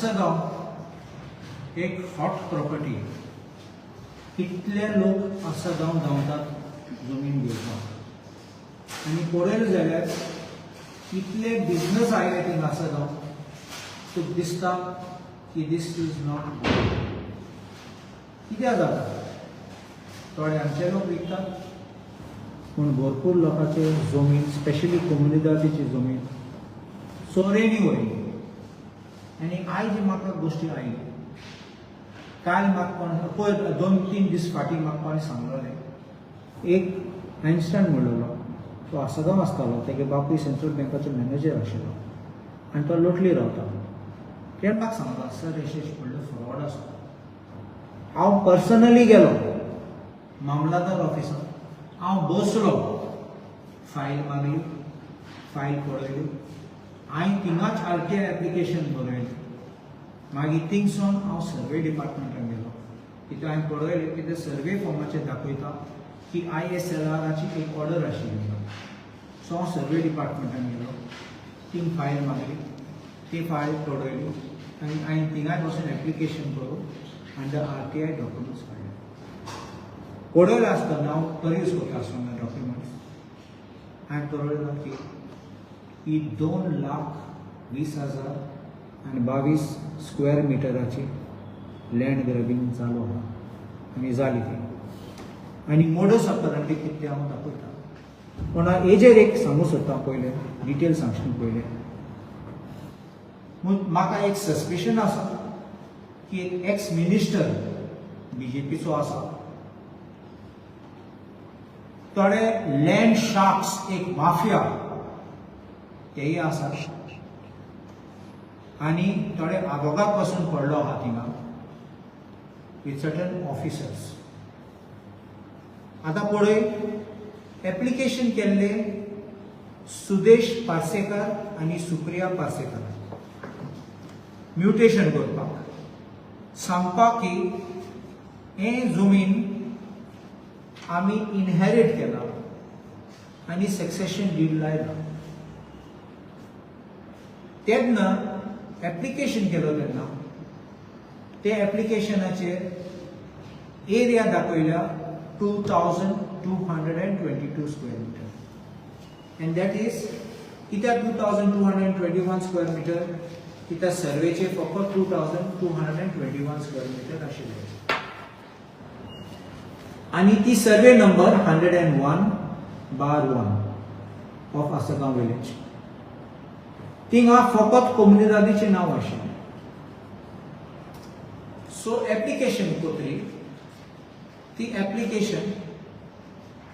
आसागांव एक hot property. कितले लोक आसागांव धांवतात जमीन घेवपाक आनी पळयलें जाल्यार कितले बिजनस आयले थिंग आसागांव. तुका दिसता की दिस इज नॉट कित्याक जाता. थोडे आमचे लोक विकतात पूण भरपूर लोकांचे जमीन स्पेशली कम्युनिटीची जमीन चोरेनी वयली. आनी आयज म्हाका गोश्टी आयली. काल म्हाका पयर 2-3 दीस फाटीं म्हाका कोणें सांगलेलें एक आयन्स्टायन म्हणलेलो तो आसागांव आसतालो. तेगे बापूय सेंट्रल बँकाचो मॅनेजर आशिल्लो आनी तो लोटली रावतालो. तेणें म्हाका सांगलो सर अशें व्हडलो फ्रॉड आसा. हांव पर्सनली गेलो मामलादार ऑफिसांत. हांव बसलो फायल मागली फायल पळयली. हांवें थिंगाच RTI एप्लिकेशन बरयलें. मागीर थिंगसून हांव सर्वे डिपार्टमेंटान गेलो. तितून हांवें पळयलें की ते सर्वे फॉर्माचेर दाखयता की ISLRची एक ऑर्डर आशिल्ली. सो हांव सर्वे डिपार्टमेंटान गेलो. थिंग फायल मागली. ती फायल पळयली आनी हांवें थिंगाच वचून एप्लिकेशन करून अंडर RTI डॉक्युमेंट्स काडले. पळयलें आसतना हांव परयूज करता आसतना डॉक्युमेंट्स हांवें पळयलें की ही 2,20,000 आनी 22 स्क्वेअर मिटराची लँड ग्रॅबिंग जालो आहा आनी जाली ती. आनी मोडस ऑपरंडी कितें हांव दाखयता. पूण हेजेर एक सांगूं सोदता पयलें डिटेल सांगचें पयलें. म्हाका एक सस्पिशन आसा की एक एक्स मिनिस्टर BJPचो आसा. थोडे लँड शार्क्स एक माफिया तेय आसा आनी थोडे आगोगाक पासून पडलो आहा थिंगा विथ सर्टन ऑफिसर्स. आतां पळय एप्लिकेशन केल्ले सुदेश पार्सेकर आनी सुप्रिया पार्सेकर म्युटेशन करपाक सांगपाक की हे जमीन आमी इनहेरिट केला आनी सक्सेशन डीड लायला. तेन्ना एप्लिकेशन केलो तेन्ना ते एप्लिकेशनाचेर एरिया दाखयल्या 2,222 square metre. And that is कित्याक 2,221 स्क्वेअर मिटर कित्याक सर्वेचे फकत 2,221 स्क्वेअर मिटर आशिल्ले. आनी ती survey number 101/1 of Assagao village. थिंगा फकत कोमुनिदादीचें नांव आशिल्लें. सो एप्लिकेशन कोत्री ती एप्लिकेशन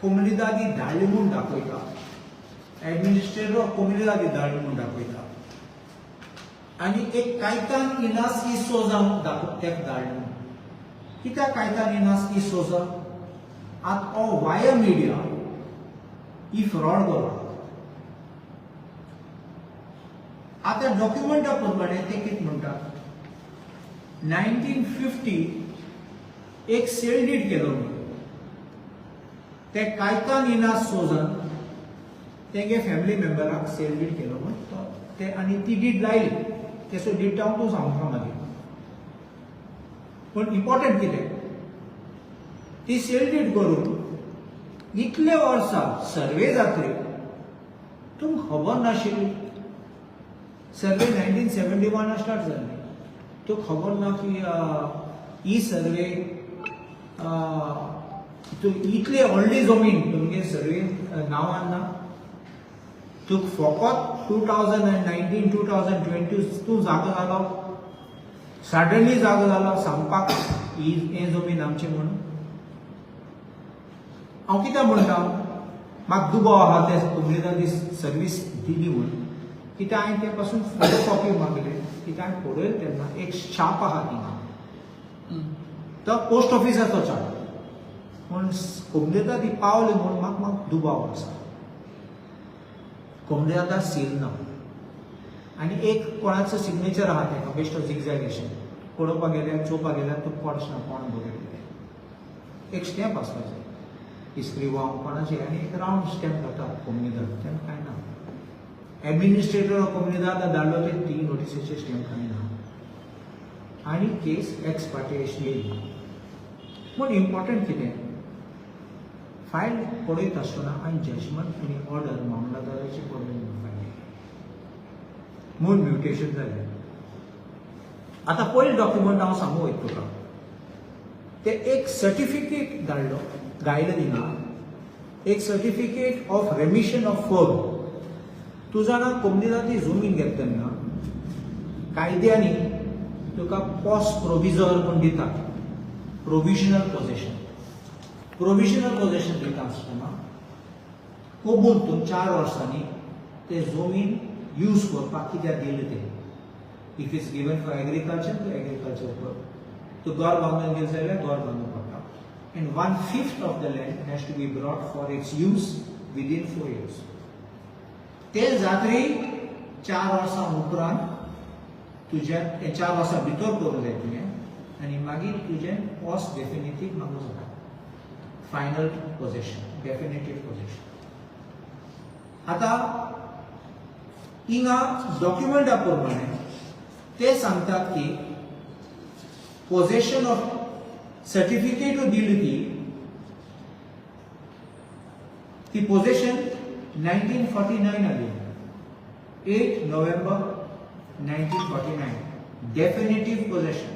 कोमुनिदादी धाडली म्हूण दाखयता. एडमिनिस्ट्रेटर ऑफ कोमुनिदादी धाडली म्हूण दाखयता. आनी एक कायतान इनास ई सोजा तेका धाडली. कित्याक कायतान इनास ई सोजा आतां वाया मिडिया ही फ्रॉड करता. आतां डॉक्युमेंटा प्रमाणे ते कितें म्हणटात 1950 एक सेल डीड केलो ते कायतान इनास सोजान तेगे फॅमिली मेंबराक सेल डीड केलो ते आनी ती डीड लायली. तेसो डीड हांव तूं सांगता मागीर. पूण इम्पॉर्टंट कितें ती सेल डीड करून इतले वर्सां सर्वे जातरी तुमकां खबर नाशिल्ली. सर्वे 1971 स्टार्ट जाल्ली. तुका खबर ना की ही सर्वे इतले व्हडली जमीन तुमगे सर्वे नांवान ना. तुका फकत 2019-2020 तूं जागो जालो सडनली जागो जालो सांगपाक ही हें जमीन आमची म्हणून. हांव कित्याक म्हणटा म्हाका दुबाव आहा ते कोमुनिदादी सर्वीस दिली म्हणून. कित्याक हांवें ते पासून फोटो कॉपी मागले. कित्याक हांवें पळयलें तेन्ना एक छाप आहा थिंगा तो पोस्ट ऑफिसाचो छाप. पूण कोमुनिदादी पावली म्हणून म्हाका दुबाव आसा. कोमुनिदादाक सील ना आनी एक कोणाचो सिग्नेचर आहा तेका बेस्ट ऑफ झिगझॅगेशन पळोवपाक गेल्यार चोवपाक गेल्यार तुका कोणशना कोण बरयलें. एक स्टॅम्प आसपाचें इस्त्री वा कोणाचें आनी एक रावंड स्टॅम्प जाता कोमुनिदाद. तेन्ना कांय ना. एडमिनिस्ट्रेटर ऑफ कोमुनिदाद धाडलो ते 3 नोटिसेचे स्टॅम्प कांय ना. आनी केस एक्स पार्टीएश येयली पूण इम्पॉर्टंट कितें फायल पळयत आसतना हांवें जजमेंट आनी ऑर्डर मामलादाराची पळोवन काडली म्हूण म्युटेशन जालें आतां पयलें डॉक्युमेंट हांव सांगूं वयता तुका ते एक सर्टिफिकेट धाडलो गायलो थिंगा एक सर्टिफिकेट ऑफ रेमिशन ऑफ फर्म तूं जाणा कोमनिदादी जमीन घेता तेन्ना कायद्यांनी तुका पोस्ट प्रोविजोर म्हूण दिता प्रोविजनल पोजेशन दिता आसतना कबूल तूं 4 वर्सांनी ते जमीन यूज करपाक कित्याक दिलें तें if it's given for agriculture to agriculture कर तूं घर बांदून गेल जाल्यार घर बांदूंक पडटा and 1/5 of the land has to be brought for its use within 4 years. ते जात्री 4 वर्सां उपरांत तुज्या 4 वर्सां भितर करूं जाय तुवें आनी मागीर तुजें पोस्ट डेफिनेटीव मागूं जाता फायनल पोजेशन डेफिनेटीव पोजेशन आतां हिंगा डॉक्युमेंटा प्रमाणे ते सांगतात की पोजेशन ऑफ सर्टिफिकेट दिली ती पोजेशन 1949 आली 8 नोव्हेंबर 1949 डेफिनेटिव पोजेशन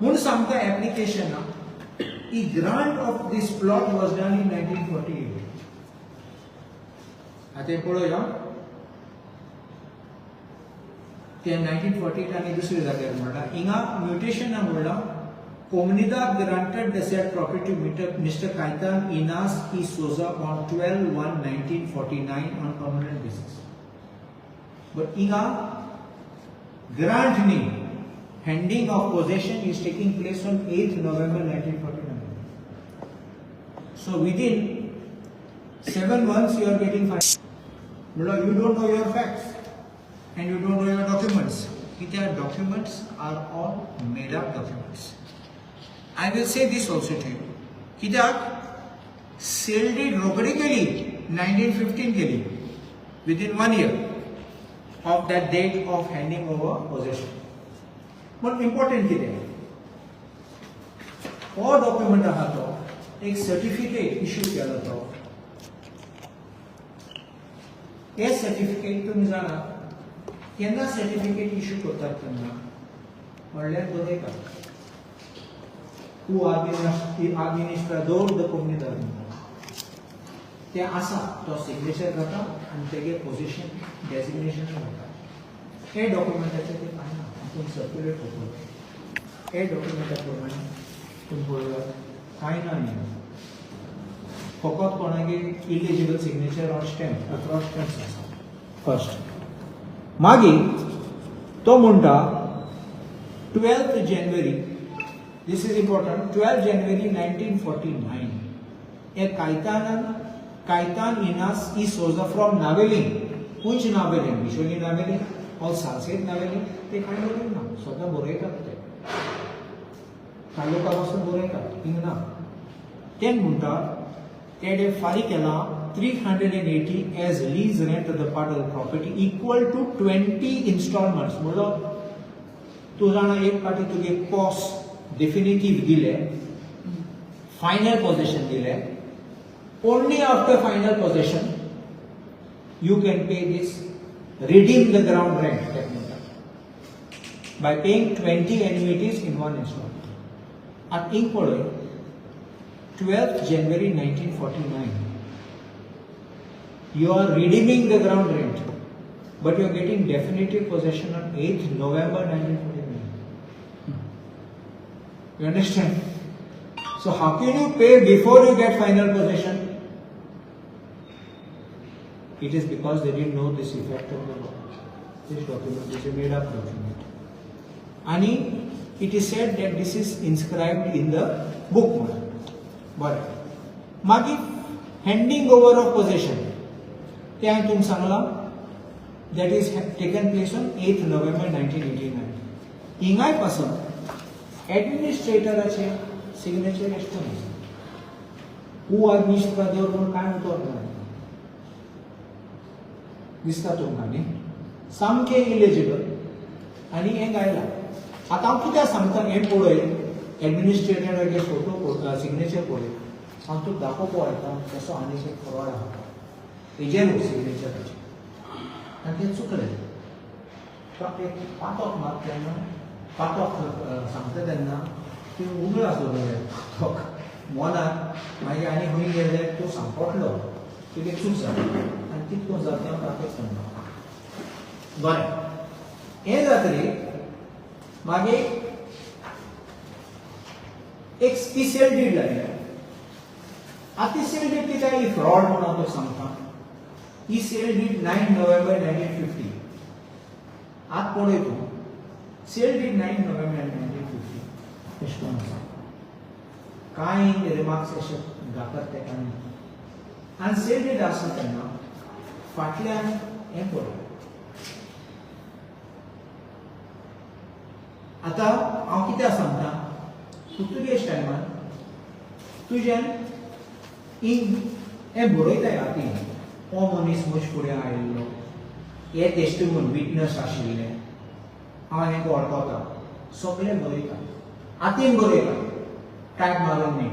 म्हूण सांगता application he grant of this plot was done in 1948 आतां पळोवया ते 1948 आनी दुसरे जाग्यार म्हणला हिंगा म्युटेशन म्हणला Comunidad granted the said property to Mr. Cayetano Inas y Souza on 12/1/1949 on permanent basis. But inga grant ni handing of possession is taking place on 8th November 1949. So within 7 months you are getting fined. You don't know your facts and you don't know your documents. Their documents are all made up documents. I will say this also to you. Kidak sealed it रोकड़ी केली 1915 केली within 1 year of that date of handing over possession. But important कितें? हो document आहा तो एक certificate issue केलो तो हे certificate तुम्ही जाणा केन्ना सर्टिफिकेट इश्यू करतात तेन्ना म्हणल्यार बरयतात who administrador da comunidade ते आसा तो सिग्नेचर जाता आनी तेगे पोजिशन डेजिग्नेशन जाता हे डॉक्युमेंटाचेर ते कांय ना पूण सर्क्युलेट करता हे डॉक्युमेंटा प्रमाणे तुम्ही पळयात कांय ना न्ही फकत कोणागे eligible signature or stamp across stamps आसा फर्स्ट मागीर तो म्हणटा 12th January this is important 12 January 1949 a Cayetano Inas y Souza from Naveling which Naveling usually Naveling or Salsette Naveling ते काय बरोबर ना स्वतः बरयतात ते तालुका पासून बरयतात हिंगा ते म्हणतात ते फारीक केला 380 as lease rent of the part of the property equal to 20 installments मतलब तू जाणा एक पाटी तुगे पोस्ट definitive दिले final possession दिले only after final possession you can pay this redeem the ground rent by paying 20 annuities in one installment at equal 12th January 1949 you are redeeming the ground rent but you are getting definitive possession on 8th November 1949. You understand? So how can you pay before you get final possession? It is because they didn't know this effect of the law. This document is a made up document. And it is said that this is inscribed in the book. But Magi handing over of possession. That is taken place on 8th November 1989. Ingai person एडमिनिस्ट्रेटराचे signature ash cone who administrador म्हणून काय म्हणतो दिसता तुमकां न्ही सामकें eligible आनी हें गायलां आता हांव कित्याक सांगता हें पळय एडमिनिस्ट्रेटराचे फोटो सिग्नेचर पळय हांव तुका दाखोवपा वयता तसो आनीक एक फ्रॉड आहा हेजेर सिग्नेचराचे आनी तें चुकलें तो एक पातोक मात तेन्ना पातोक सांगता तेन्ना ती उगड आसलो पातोक मनाक मागीर आनी खंय गेले तूं सांगपटलो तुगे चूक जाली आनी कितको जाता तें हांव दाखयत सांगता बरें हें जातकीर मागीर एक ती सेल डीड जाली आतां ती सेल डीड कित्याक ही फ्रॉड म्हणून हांव तुका सांगता ही सेल डीड 9 नोव्हेंबर 1950 आतां पळय तूं सेल डीड 9 नोव्हेंबर 1950 अशें करून आसा कांय रिमार्क्स अशे घातात तेका आनी सेल डीड आसा तेन्ना फाटल्यान हें पळय आतां हांव कित्याक सांगता पुर्तुगेज टायमार तुज्यान हें बरयताय हाती हो मनीस मश फुडें आयिल्लो हे टेस्टिमोन विटनस आशिल्ले हांव हें वळखता सगळें बरयता हातीन बरयता टायप मारून न्ही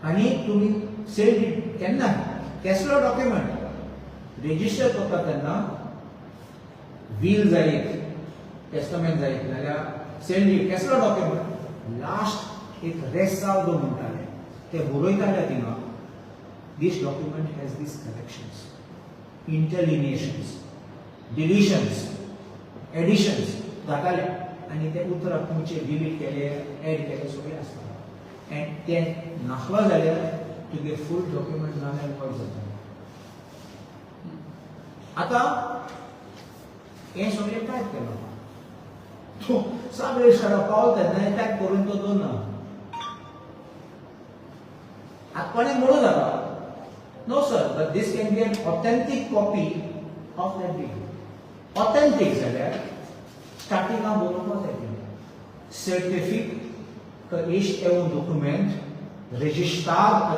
आनी तुमी सेल डीड केन्ना कसलो डॉक्युमेंट रेजिस्टर करता तेन्ना वील जायत टेस्टमेंट जायत नाल्यार सेल डीड कसलो डॉक्युमेंट लास्ट एक रेसाव जो म्हणटाले ते बरयताले थिंगा this document has these corrections interlineations deletions additions जाताले आनी ते उतर तुमचे डिलीट केले एड केले सगळे आसता एंड ते नासलो जाल्यार तुगे फूल डॉक्युमेंट नाल्यार वॉयड जाता आतां हें सगळें टायप केलां तो सगळे शाळा पावता तेन्ना टायप करून तो दोना आतां कोणें म्हणूं जाता no sir but this can be an authentic copy of that deed authentic जाल्यार स्टार्टिंगाक बरोवपाक जाय सर्टिफिकेट इश्ट é um documento registrado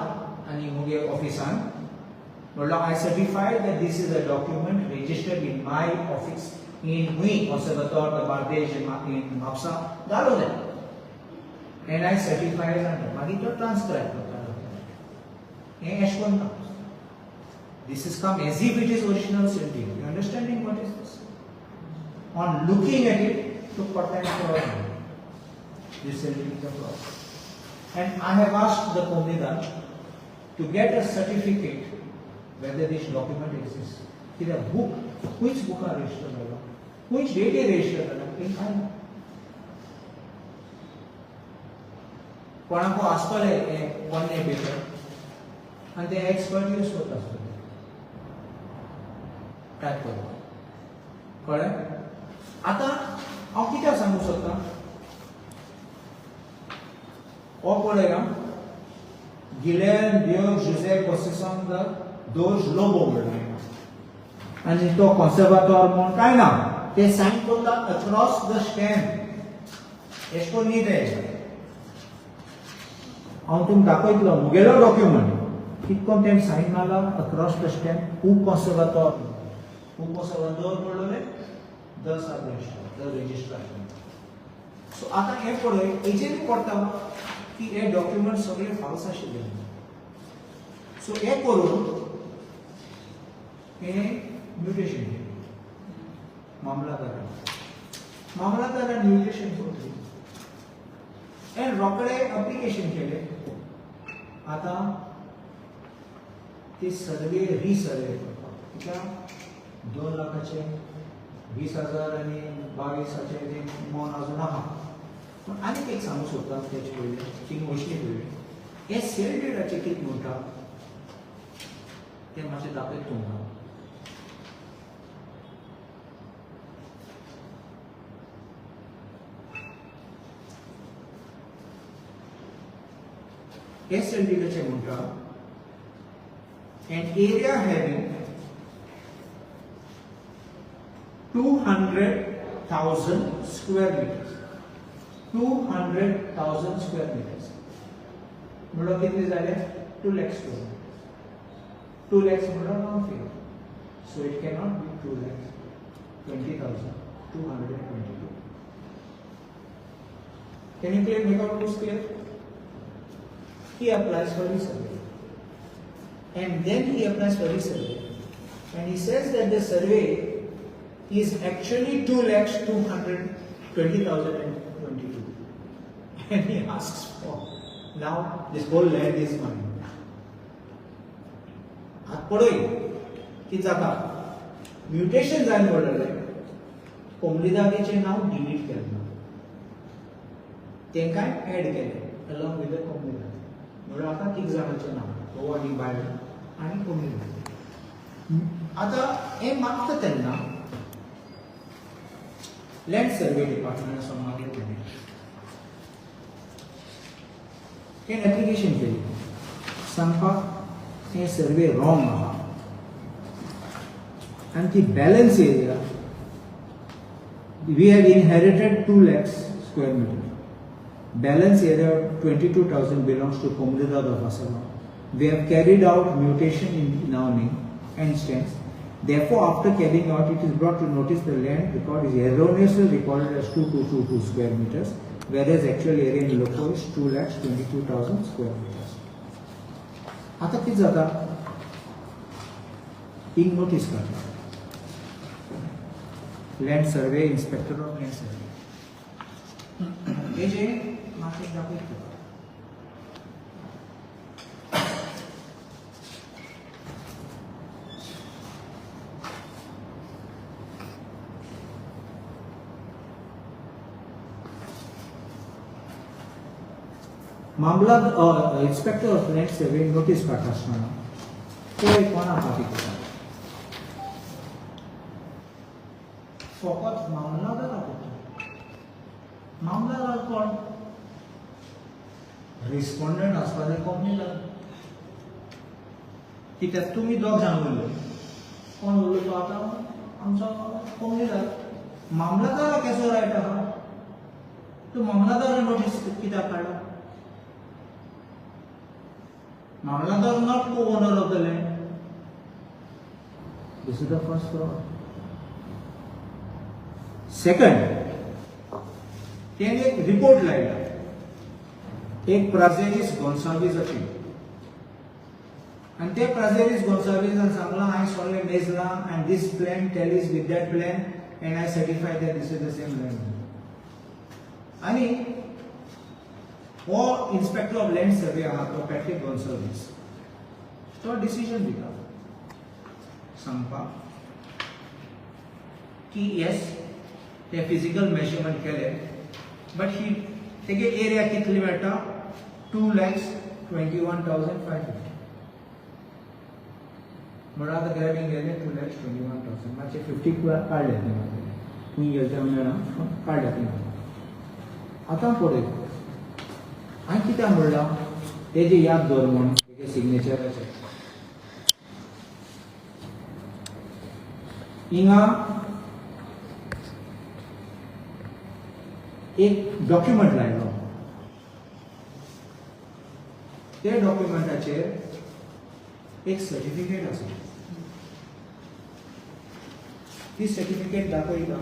आनी मुगे ऑफिसान म्हणल्यार I certified that this is a document registered in my office in Mui Conservatoire de Bardej in Mapsa घालो जाय and I certified and मागीर तो ट्रांसक्राइब करता हें अशें करून ना this is come as if it is original certificate you understanding what is this on looking at it to patent fraud this certificate of fraud and I have asked the Comunidad to get a certificate whether this document exists in a book which book are registered which date is registered in I कोणाको आसतले कोन्ने paper आनी ते expert use करता आसतले type करपाक कळ्ळें आतां हांव कित्याक सांगूंक सोदतां हो पळय Guilherme Diogo José Conceição da dos Lobo म्हणटा आनी तो कॉन्सर्वाटोर म्हूण कांय ना ते सायन करता अक्रॉस द स्टॅम्प एश कोन्न न्ही ते हांव तुमकां दाखयतलो मुगेलो डॉक्युमेंट कितकोन तेणें सायन मारला across the stamp who conservator म्हणलोले द सब रजिस्ट्रार सो आतां हें पळय हेजेर पडटा की हे डॉक्युमेंट सगळे फाल्स आशिल्ले सो हें करून हे म्युटेशन केलें मामलादारान म्युटेशन करतली हे रोखडे एप्लिकेशन केलें आतां ते सर्वे रिसर्वे करपाक कित्याक 2 लाखाचे 20,000 आनी 22,000 ते मोन अजून आहा पूण आनीक एक सांगूंक सोदता तेचे पयलीं थिंग वचचे पयलीं हे सेल डीडाचे कितें म्हणटा तें मातशें दाखयत तुमकां हे सेल डीडाचे म्हणटा an area having 200,000 square meters 200,000 square meters म्हणल्यार कितले जाले 2 लाख स्क्वेअर 2 lakhs म्हणल्यार 1 figure so it cannot be 2 lakhs 20,000 222 Can you make out this clear? He applies for resurvey. And then he applies for resurvey. And he says that the survey is actually 2,220,022. And he asks for, now this whole land is mine. Mutation जायन पडलें कोमलीदादीचें नांव delete केलें तेंकाय add केलें along with the कोमलीदादी म्हणून आतां तीग जाणांचें नांव घोव आनी बायल आनी कोमलीदादी आतां हें मागता तेन्ना लँड सर्वे डिपार्टमेंटान मागलें तेणें तें एप्लिकेशन केली सांगपाक हे सर्वे रॉंग आहा and the balance area we have inherited 2 lakhs square meter. Balance area 22,000 belongs to Komunidad of Asama. We have carried out mutation in our name and stands. Therefore, after carrying out, it is brought to notice the land record is erroneously recorded as 2222 square meters, whereas actual area in loco is 2,22,000 square meters. आता किती जाता एक notice काढला land survey inspector of land survey हे जे म्हाका दाखयता मामला inspector of land survey notice काढता आसतना तो एक कोणा खातीर करता फकत मामलादार करता मामलादार कोण रिस्पोंडंट आसपाचे कंपनीदार कित्याक तुमी दोग जाण उरले कोण उरलो तो आतां आमचो कंपनीदार मामलादाराक केसो रायट आहा तूं मामलादार नोटीस कित्याक काडला Mamladar not co-owner of the land. This is the first fraud. Second, एक रिपोर्ट लायला एक प्राजेरिस गोन्साल्वीसाची आणि ते प्राजेरिस गोन्साल्वीसान सांगला हांवें सोडलें मेजला and this plan tallies with that plan and I certify that this is the same land. आणि वो इंस्पेक्टर ऑफ लँड सर्वे आहा तो पॅट्रिक गोन्साल्वीस तो डिसिजन दिता सांगपाक की येस ते फिजिकल मेजरमेंट केले बट ही तेगे एरिया कितली मेळटा 2,21,550 म्हणून आतां ग्रॅबिंग गेले 2,21,000 मातशे 50 काडले खूंय गेले ते मेळना काडले आतां पळय हांवें कित्याक म्हणलां तेजे याद दवर म्हूण तेगे सिग्नेचराचेर हिंगा एक डॉक्युमेंट लायलो ते डॉक्युमेंटाचेर एक सर्टिफिकेट आसा ती सर्टिफिकेट दाखयता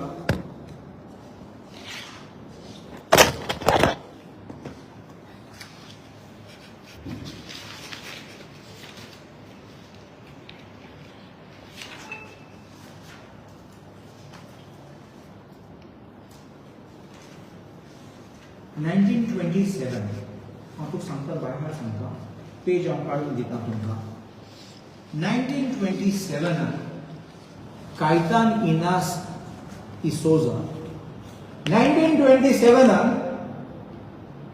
हांव तुका सांगता बायहार सांगता पेज हांव काडून दिता तुमकां 1927 कायतान इनास इसोजा 1927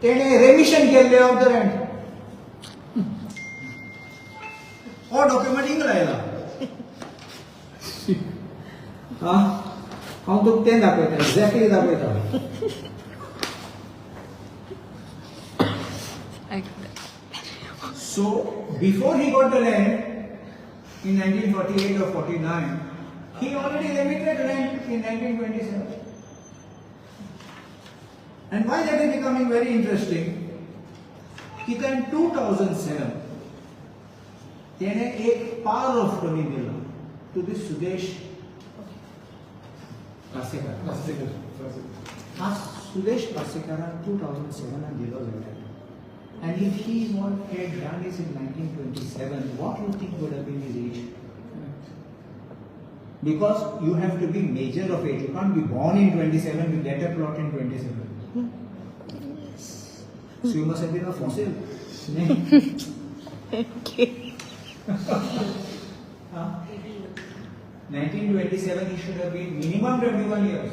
तेणे रेमिशन केल्ले ऑफ द रेंट हो डॉक्युमेंट हिंग लायला हांव तुका तें दाखयता एक्झॅक्टली दाखयता So, before he got the land in 1948 or 49, he already limited land in 1927. And why that is becoming very interesting, कि in 2007, तेने एक power of attorney दिला to this Sudesh Kasekar. Sudesh Pasekaran 2007 and below that. And if he had done this in 1927, what do you think would have been his age? Because you have to be major of age. You can't be born in 27 with letter plot in 27. Yes. So you must have been a fossil. Okay. 1927 he should have been minimum 21 years.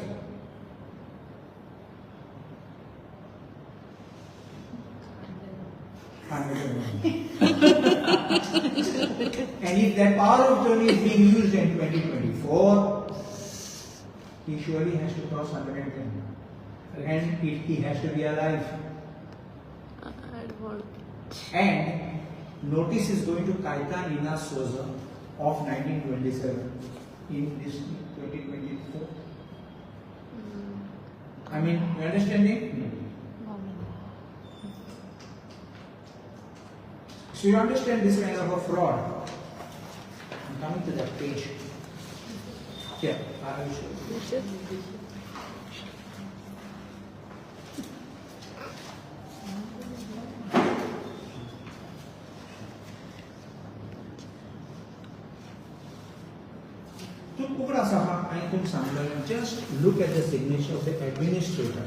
And if that power of attorney is being used in 2024, he surely has to cross 110. And he has to be alive. And notice is going to Kaitan Ina Souza of 1927 in this 2024. I mean, you understand it? So you understand this kind of a fraud. I'm coming to that page. Here, I will show you. Just look at the signature of the administrator.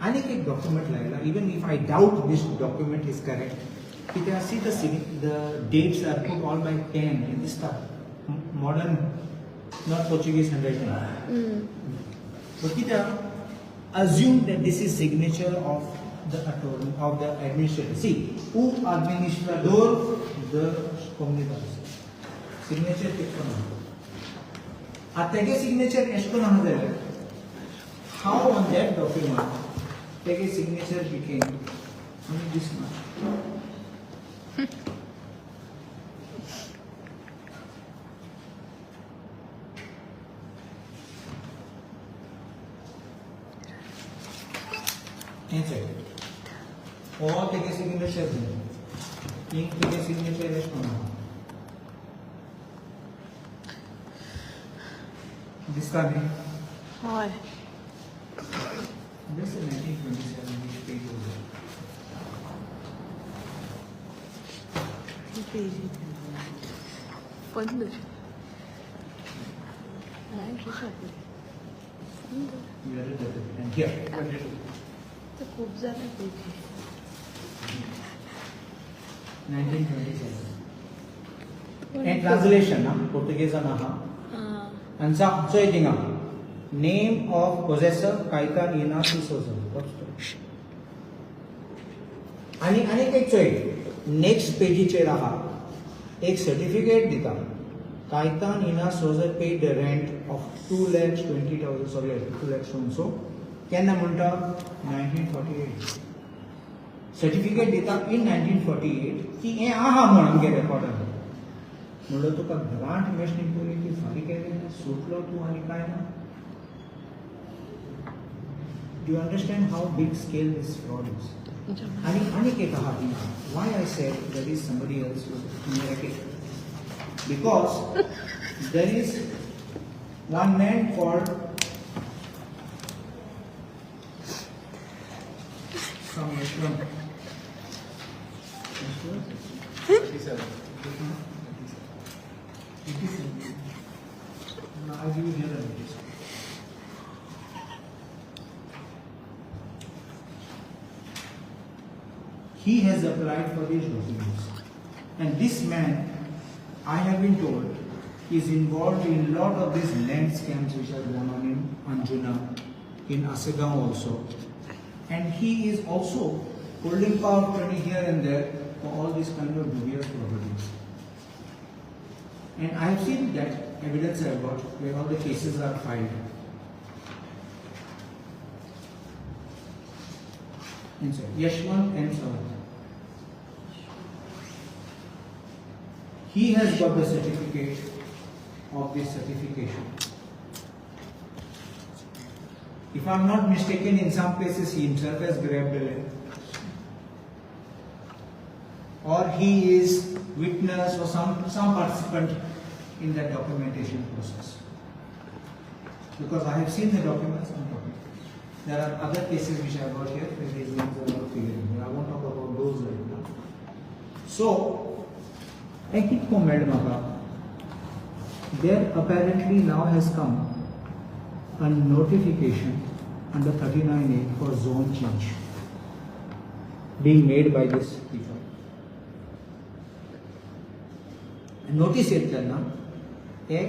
Any document, even if I doubt this document is correct, you can see the dates are put all by pen in this stuff. Modern, not Portuguese handwriting. But assume that this is signature of the attorney, of the administrator. See, who administrador the comunidad. Signature take signature how on that document take a signature became only this much. Inside. All take a signature. Ink take a signature is this time. Why? This is 1927 which page was and here. The खूप झालं page 1927. And translation, Portuguese and so name of possessor Kaita Ina Souza. आणि एक चोय next पेजीचे राहा एक certificate दिता कायतान इना सोजर paid the rent of 2,20,000 सगळे 2 lakhs so केन्ना म्हणटा 1948 सर्टिफिकेट दिता इन 1948 की हे आहा म्हण आमगे रेकॉर्डार म्हणलो तुका ग्रांट मेशनी पयली की फारी केले सुटलो तू आणि काय ना Do you understand how big scale this fraud is? Why I said there is somebody else who is narrative? Because there is one man called from Yeshwan. I'll give you the other notice. He has applied for these documents. And this man, I have been told, is involved in a lot of these land scams which are going on in Anjuna, in Asagam also. And he is also holding power of attorney here and there for all these kind of dubious properties. And I have seen that evidence I have got where all the cases are filed. Inside. Yashwant M. Sawant. He has got the certificate of this certification. If I am not mistaken, in some places he himself has grabbed a land. Or he is witness or some participant in that documentation process. Because I have seen the documents on document. There are other cases which I got here where these names are not figuring. I won't talk about those right now. So, I keep comment about there apparently now has come a notification under 39A for zone change being made by this people. Notice येत तेन्ना हे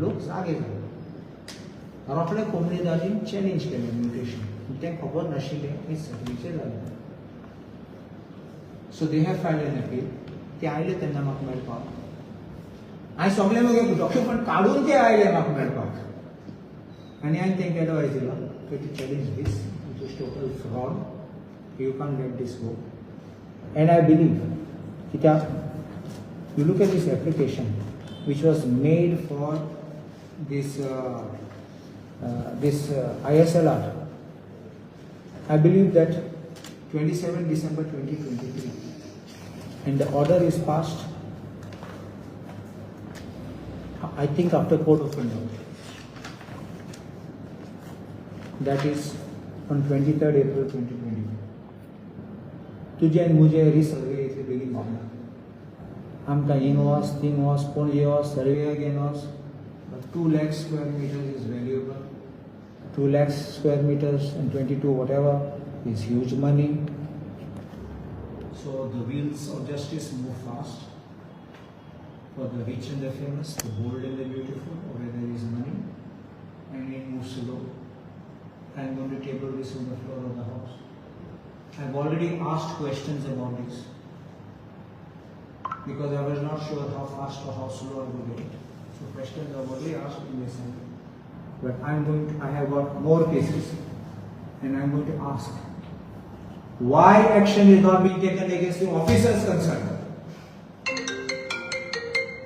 लोक जागे जाले रोखडे कोम्युनिटीन challenge केलें mutation तें खबर नाशिल्लें हें सर्टिफिकेट जालें सो they have filed an appeal ते आयले तेन्ना म्हाका मेळपाक हांवें सगळे म्हगे डॉक्युमेंट काडून ते आयले म्हाका मेळपाक आनी हांवें तेंका एडवायस दिला to challenge this it is total fraud you can let this go and I believe कित्याक you look at this application which was made for this ISLR. I believe that 27 December 2023 and the order is passed I think after court of conduct. That is on 23rd April 2020. तुझे आणि मुझे रिसर्वे इथे बेगीन जाणार आमकां हिंग वच thing वच पणजे वच सर्वे घेवन वच 2 lakh square meters is valuable 2 lakh square meters and 22 whatever is huge money so the wheels of justice move fast for the rich and the famous the bold and the beautiful where there is money and it moves slow. I am going to table this on the floor of the house. I have already asked questions about this because I was not sure how fast or how slow I would get it. So questions are already asked in this assembly. But I have got more cases and I am going to ask why action is not being taken against the officers concerned.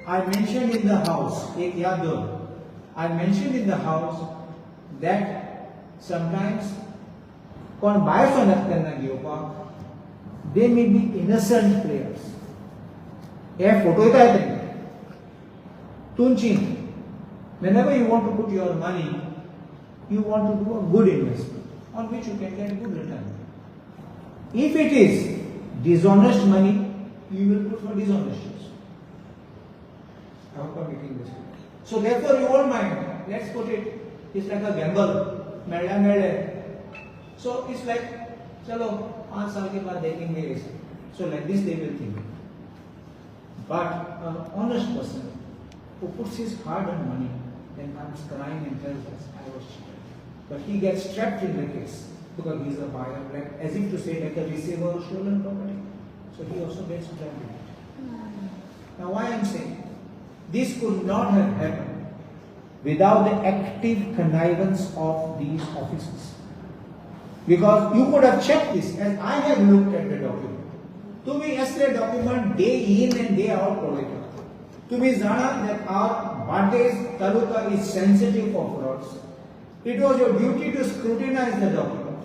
I mentioned in the house, I mentioned in the house that sometimes they may be innocent players. Photo whenever you want to put your money, you want to do a good investment on which you can get good return. If it is dishonest money, you will put for dishonest use. I hope I'm making this clear. So therefore you won't mind. Let's put it, it's like a gamble. So it's like, chalo, 5 saal ke baad dekhenge. So like this they will think. But an honest person who puts his hard-earned money then comes crying and tells us, I was cheated. But he gets trapped in the case because he is a buyer, like as if to say like a receiver of stolen property. So he also gets trapped in it. Now why I am saying this could not have happened without the active connivance of these officers. Because you could have checked this and I have looked at the document. तुम्ही असले document day in and day out provide करता तुम्ही जाणा that our Bardez Taluka is sensitive for frauds. It was your duty to scrutinize the document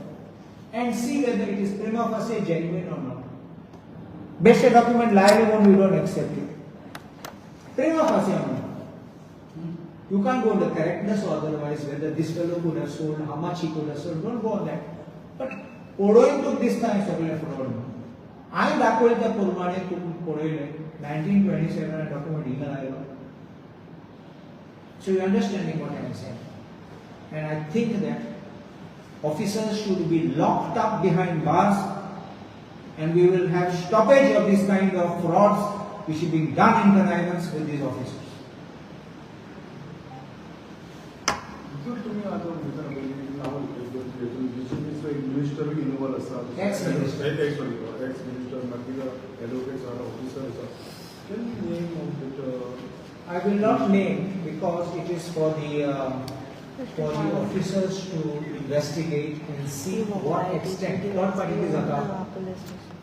and see whether it is prima facie genuine or not. Best document liable one you don't accept it. Prima facie or not. You can't go on the correctness or otherwise whether this fellow could have sold, how much he could have sold. Don't go on that. But Odoin took this time सगळे fraud. I दाखवले त्या प्रमाणे तुम्ही पळयले 1927 document हिंगा आयलो. So you understanding what I am saying? And I think that officers should be locked up behind bars and we will have stoppage of this kind of frauds which is being done in connivance with these officers. Minister involved Ex-minister. Ex-minister, advocates or officers. Can you name of it? I will not name because it is for the officers to investigate and see what extent, what particular account.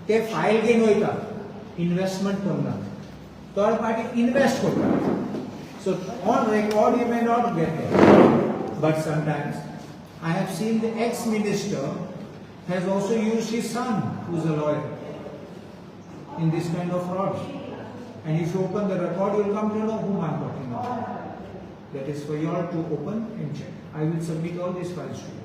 They file gain hoita, investment करना. Third party invest होता. So on record you may not get it, but sometimes I have seen the ex-minister has also used his son, who is a lawyer, in this kind of fraud. And if you open the record, you will come to know whom I am talking about. That is for you all to open and check. I will submit all these files to you.